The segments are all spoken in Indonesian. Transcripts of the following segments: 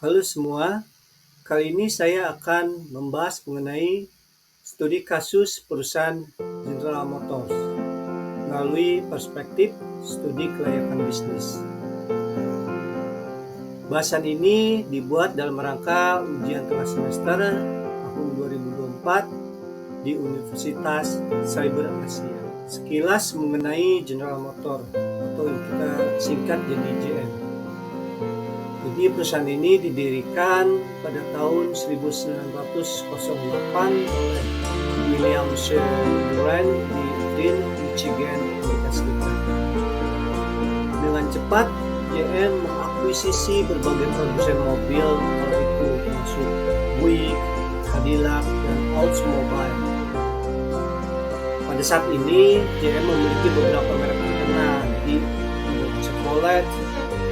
Halo semua, kali ini saya akan membahas mengenai studi kasus perusahaan General Motors melalui perspektif studi kelayakan bisnis. Bahasan ini dibuat dalam rangka ujian tengah semester tahun 2024 di Universitas Cyber Asia. Sekilas mengenai General Motors atau yang kita singkat jadi JM. Jadi perusahaan ini didirikan pada tahun 1908 oleh William C. Durant di Flint, Michigan, Amerika Serikat. Dengan cepat, GM mengakuisisi berbagai produsen mobil, kala itu termasuk Buick, Cadillac, dan Oldsmobile. Pada saat ini, GM memiliki beberapa merek terkenal di Chevrolet,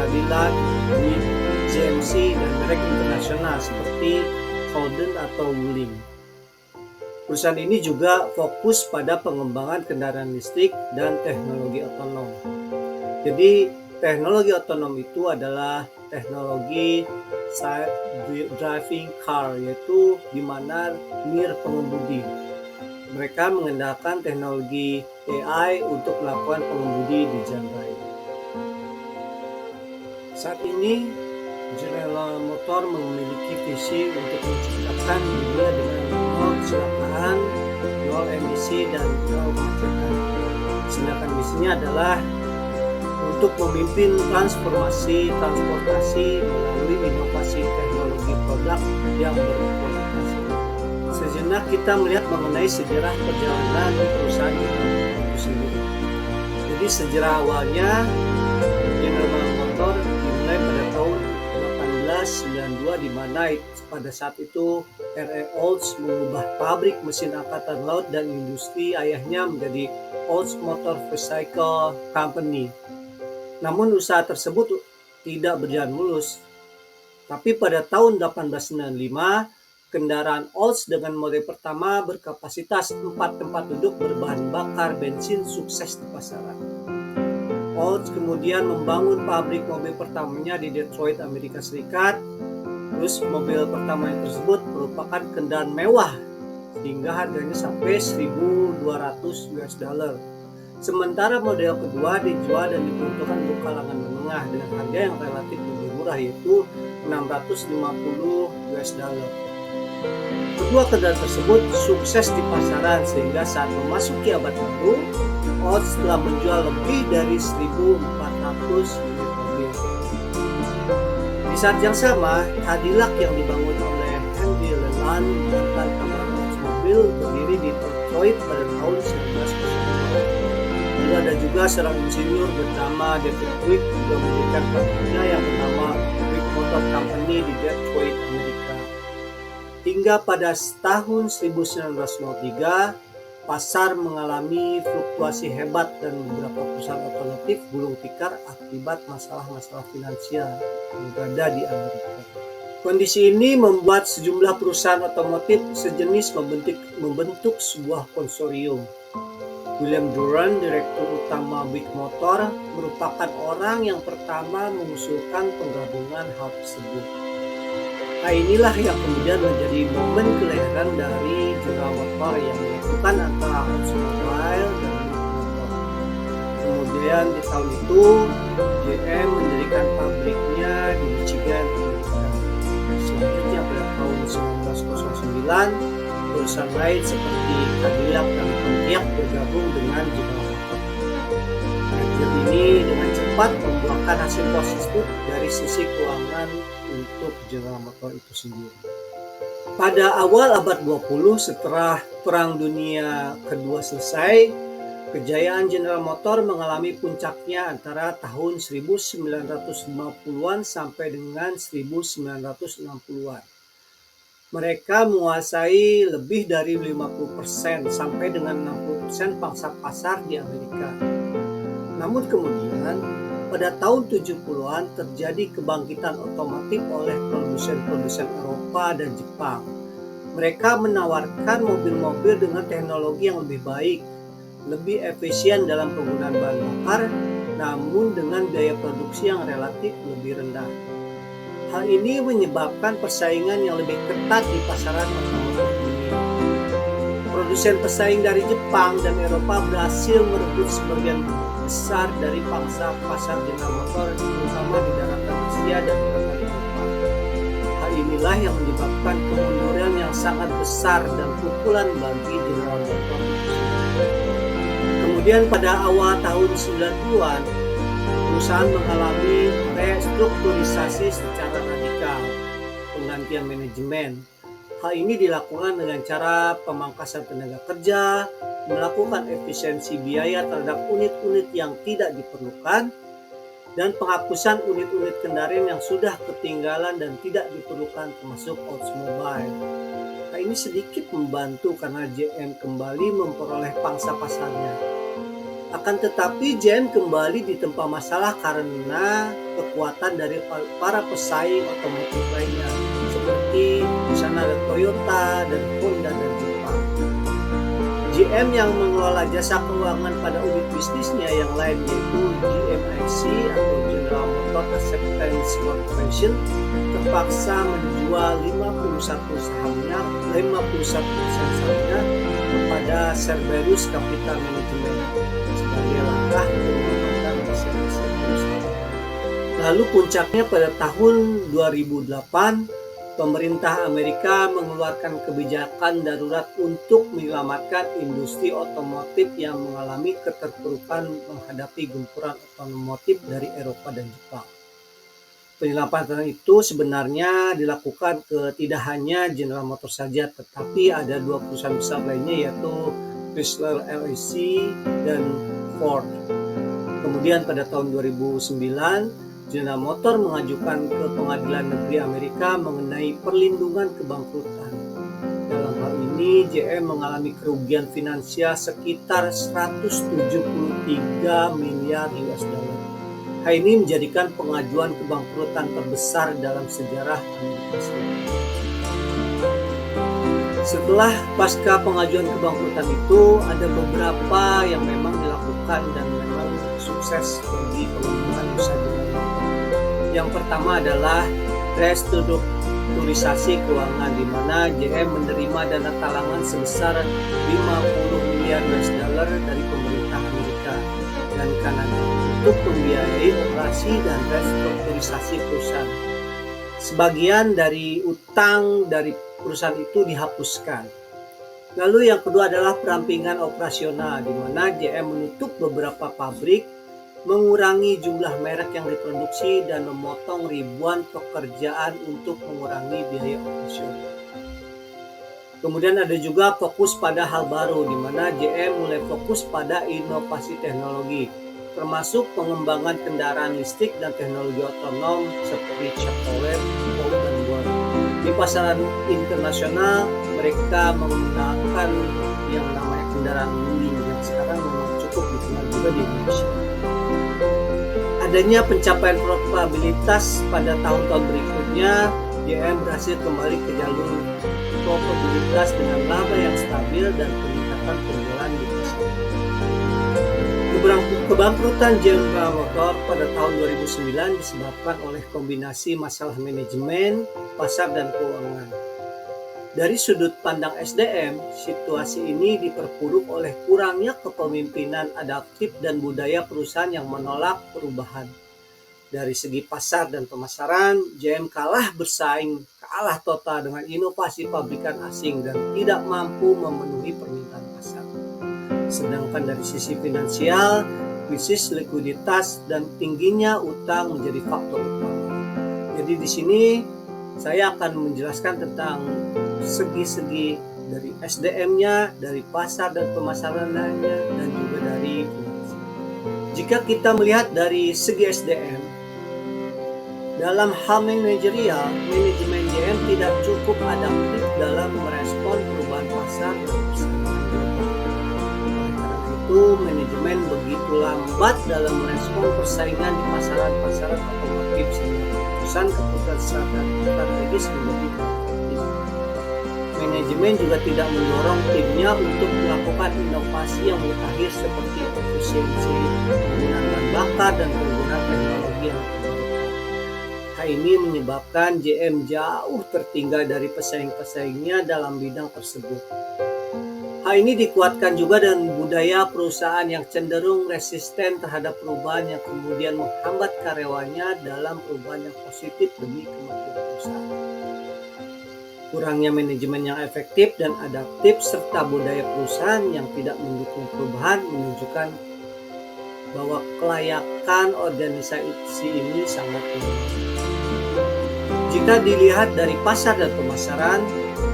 Cadillac, Buick, GMC, dan merek internasional seperti Holden atau Wuling. Perusahaan ini juga fokus pada pengembangan kendaraan listrik dan teknologi otonom. Jadi, teknologi otonom itu adalah teknologi self-driving car, yaitu di mana near pengemudi. Mereka mengandalkan teknologi AI untuk melakukan pengemudi di jalan raya. Saat ini, General Motors memiliki visi untuk menciptakan dunia dengan nol kecelakaan, nol emisi, dan nol kemacetan. Sedangkan misinya adalah untuk memimpin transformasi transportasi melalui inovasi teknologi produk yang berkualitas. Sejenak kita melihat mengenai sejarah perjalanan perusahaan itu sendiri. Jadi sejarah awalnya General Motors dimulai pada tahun 1892 di mana pada saat itu R.E. Olds mengubah pabrik mesin angkatan laut dan industri ayahnya menjadi Olds Motor Vehicle Company. Namun usaha tersebut tidak berjalan mulus. Tapi pada tahun 1895, kendaraan Olds dengan model pertama berkapasitas 4 tempat duduk berbahan bakar bensin sukses di pasaran. Olds kemudian membangun pabrik mobil pertamanya di Detroit, Amerika Serikat. Terus mobil pertama tersebut merupakan kendaraan mewah sehingga harganya sampai 1.200 US dollar. Sementara model kedua dijual dan diperuntukkan untuk kalangan menengah dengan harga yang relatif lebih murah yaitu 650 US dollar. Kedua kendaraan tersebut sukses di pasaran sehingga saat memasuki abad baru, Olds telah menjual lebih dari 1.400 unit mobil. Di saat yang sama, Cadillac yang dibangun oleh Henry Leland mantan pembalap Oldsmobile berdiri di Detroit pada tahun 1902. Lalu ada juga seorang insinyur bernama David Quick juga mendirikan pabriknya yang bernama Quick Motor Company di Detroit, Amerika. Hingga pada tahun 1903, pasar mengalami fluktuasi hebat dan beberapa perusahaan otomotif gulung tikar akibat masalah-masalah finansial yang berada di Amerika. Kondisi ini membuat sejumlah perusahaan otomotif sejenis membentuk sebuah konsorsium. William Durant, direktur utama Buick Motor, merupakan orang yang pertama mengusulkan penggabungan hal tersebut. Nah, inilah yang kemudian menjadi momen kelahiran dari General Motors yang dilakukan antara Oldsmobile dan Buick Motor. Kemudian di tahun itu GM mendirikan pabriknya di Michigan, Amerika. Selanjutnya pada tahun 1909 perusahaan lain seperti Cadillac dan Pontiac bergabung dengan General Motors. Merger ini dengan cepat membuahkan hasil positif dari sisi keuangan untuk General Motors itu sendiri. Pada awal abad 20 setelah Perang Dunia Kedua selesai, kejayaan General Motors mengalami puncaknya antara tahun 1950-an sampai dengan 1960-an. Mereka menguasai lebih dari 50% sampai dengan 60% pangsa pasar di Amerika. Namun kemudian pada tahun 70-an terjadi kebangkitan otomotif oleh produsen-produsen Eropa dan Jepang. Mereka menawarkan mobil-mobil dengan teknologi yang lebih baik, lebih efisien dalam penggunaan bahan bakar, namun dengan biaya produksi yang relatif lebih rendah. Hal ini menyebabkan persaingan yang lebih ketat di pasaran otomotif dunia. Produsen pesaing dari Jepang dan Eropa berhasil merebut sebagian besar dari pangsa pasar General Motors, terutama di daratan Asia dan Eropa. Hal inilah yang menyebabkan kemunduran yang sangat besar dan pukulan bagi General Motors. Kemudian pada awal tahun 90-an, perusahaan mengalami restrukturisasi secara radikal, penggantian manajemen. Hal ini dilakukan dengan cara pemangkasan tenaga kerja, melakukan efisiensi biaya terhadap unit-unit yang tidak diperlukan, dan penghapusan unit-unit kendaraan yang sudah ketinggalan dan tidak diperlukan termasuk Oldsmobile. Hal ini sedikit membantu karena GM kembali memperoleh pangsa pasarnya. Akan tetapi GM kembali ditempa masalah karena kekuatan dari para pesaing otomotif lainnya seperti misalnya ada Toyota dan Honda dari Jepang. GM yang mengelola jasa keuangan pada unit bisnisnya yang lain yaitu GMIC atau General Motors Acceptance Corporation terpaksa menjual 51% sahamnya kepada Cerberus Capital Management sebagai langkah untuk mengembangkan bisnis perusahaan. Lalu puncaknya pada tahun 2008, pemerintah Amerika mengeluarkan kebijakan darurat untuk menyelamatkan industri otomotif yang mengalami keterpurukan menghadapi gempuran otomotif dari Eropa dan Jepang. Penyelamatan itu sebenarnya dilakukan tidak hanya General Motors saja, tetapi ada dua perusahaan besar lainnya yaitu Chrysler LLC dan Ford. Kemudian pada tahun 2009, General Motors mengajukan ke Pengadilan Negeri Amerika mengenai perlindungan kebangkrutan. Dalam hal ini, GM mengalami kerugian finansial sekitar 173 miliar US dollar. Hal ini menjadikan pengajuan kebangkrutan terbesar dalam sejarah Amerika Serikat. Setelah pasca pengajuan kebangkrutan itu, ada beberapa yang memang dilakukan dan memang sukses bagi pengembangan usaha General Motors. Yang pertama adalah restrukturisasi keuangan, di mana GM menerima dana talangan sebesar 50 miliar US dollar dari pemerintah Amerika dan Kanada untuk membiayai operasi dan restrukturisasi perusahaan. Sebagian dari utang dari perusahaan itu dihapuskan. Lalu yang kedua adalah perampingan operasional, di mana GM menutup beberapa pabrik, mengurangi jumlah merek yang diproduksi, dan memotong ribuan pekerjaan untuk mengurangi biaya operasional. Kemudian ada juga fokus pada hal baru, di mana GM mulai fokus pada inovasi teknologi, termasuk pengembangan kendaraan listrik dan teknologi otonom seperti Chevrolet, Ford, dan Ford. Di pasaran internasional, mereka menggunakan yang namanya kendaraan leasing yang sekarang memang cukup dikenal juga di Indonesia. Adanya pencapaian profitabilitas pada tahun-tahun berikutnya, GM berhasil kembali ke jalur profitabilitas dengan laba yang stabil dan peningkatan penjualan di pasar. Kebangkrutan General Motors pada tahun 2009 disebabkan oleh kombinasi masalah manajemen, pasar, dan keuangan. Dari sudut pandang SDM, situasi ini diperburuk oleh kurangnya kepemimpinan adaptif dan budaya perusahaan yang menolak perubahan. Dari segi pasar dan pemasaran, GM kalah total dengan inovasi pabrikan asing dan tidak mampu memenuhi permintaan pasar. Sedangkan dari sisi finansial, krisis likuiditas dan tingginya utang menjadi faktor utama. Jadi di sini saya akan menjelaskan tentang segi-segi dari SDM-nya, dari pasar dan pemasarannya, dan juga dari finansial. Jika kita melihat dari segi SDM, dalam hal manajerial, manajemen GM tidak cukup adaptif dalam merespon perubahan pasar dan persaingan global. Manajemen begitu lambat dalam merespon persaingan di pasaran-pasaran otomotif sehingga keputusan strategis menjadi efektif. Manajemen juga tidak mendorong timnya untuk melakukan inovasi yang mutakhir seperti efisiensi, penggunaan bahan bakar, dan penggunaan teknologi yang terbarukan. Hal ini menyebabkan JM jauh tertinggal dari pesaing-pesaingnya dalam bidang tersebut. Hal ini dikuatkan juga dengan budaya perusahaan yang cenderung resisten terhadap perubahan yang kemudian menghambat karyawannya dalam perubahan yang positif demi kemajuan perusahaan. Kurangnya manajemen yang efektif dan adaptif serta budaya perusahaan yang tidak mendukung perubahan menunjukkan bahwa kelayakan organisasi ini sangat tinggi. Jika dilihat dari pasar dan pemasaran,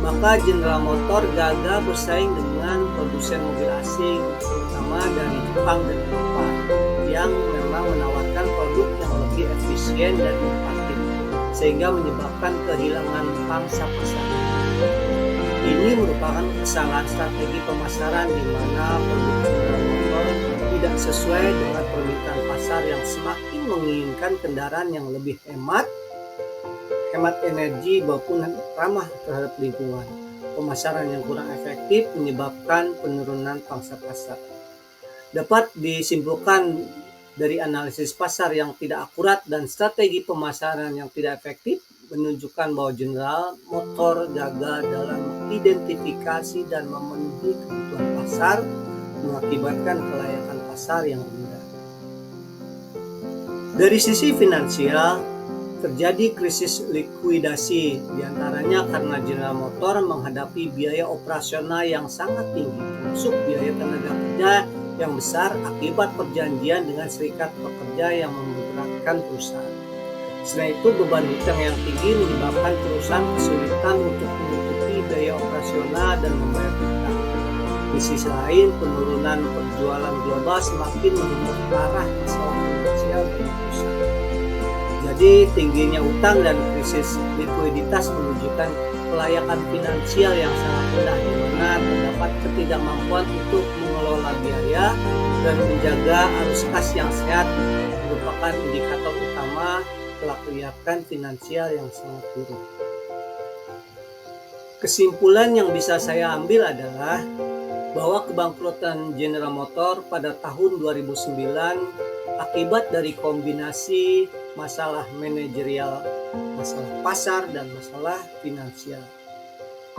maka General Motors gagal bersaing dengan produsen mobil asing, terutama dari Jepang dan Eropa, yang memang menawarkan produk yang lebih efisien dan inovatif, sehingga menyebabkan kehilangan pangsa pasar. Ini merupakan kesalahan strategi pemasaran di mana produk General Motors tidak sesuai dengan permintaan pasar yang semakin menginginkan kendaraan yang lebih hemat energi maupun ramah terhadap lingkungan. Pemasaran yang kurang efektif menyebabkan penurunan pangsa pasar. Dapat disimpulkan dari analisis pasar yang tidak akurat dan strategi pemasaran yang tidak efektif menunjukkan bahwa General Motors gagal dalam mengidentifikasi dan memenuhi kebutuhan pasar, mengakibatkan kelayakan pasar yang rendah. Dari sisi finansial, terjadi krisis likuidasi, diantaranya karena General Motors menghadapi biaya operasional yang sangat tinggi, termasuk biaya tenaga kerja yang besar akibat perjanjian dengan serikat pekerja yang memberatkan perusahaan. Selain itu, beban hutang yang tinggi menyebabkan perusahaan kesulitan untuk menutupi biaya operasional dan membayar hutang. Di sisi lain, penurunan penjualan global semakin memperparah masalah finansial bagi perusahaan. Jadi, tingginya utang dan krisis likuiditas menunjukkan kelayakan finansial yang sangat rendah, di mana terdapat ketidakmampuan untuk mengelola biaya dan menjaga arus kas yang sehat merupakan indikator utama kelayakan finansial yang sangat buruk. Kesimpulan yang bisa saya ambil adalah bahwa kebangkrutan General Motors pada tahun 2009 akibat dari kombinasi masalah manajerial, masalah pasar, dan masalah finansial.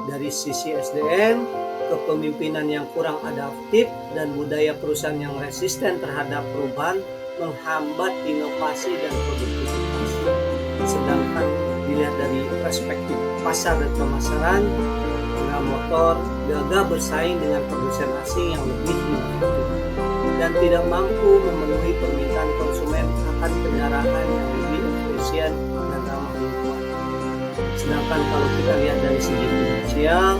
Dari sisi SDM, kepemimpinan yang kurang adaptif dan budaya perusahaan yang resisten terhadap perubahan menghambat inovasi dan produktivitas. Sedangkan dilihat dari perspektif pasar dan pemasaran, General Motors gagal bersaing dengan produsen asing yang lebih inovatif dan tidak mampu memenuhi permintaan konsumen akan kendaraan yang lebih efisien dan ramah lingkungan. Sedangkan kalau kita lihat dari segi finansial,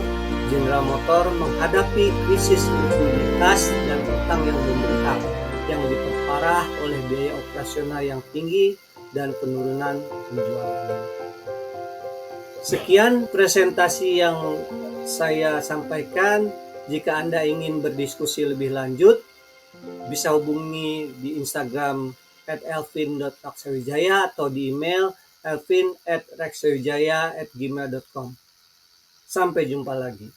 General Motors menghadapi krisis likuiditas dan utang yang membengkak yang diperparah oleh biaya operasional yang tinggi dan penurunan penjualan. Sekian presentasi yang saya sampaikan. Jika Anda ingin berdiskusi lebih lanjut, bisa hubungi di Instagram @elvin.raksawijaya atau di email elvin@raksawijaya@gmail.com. Sampai jumpa lagi.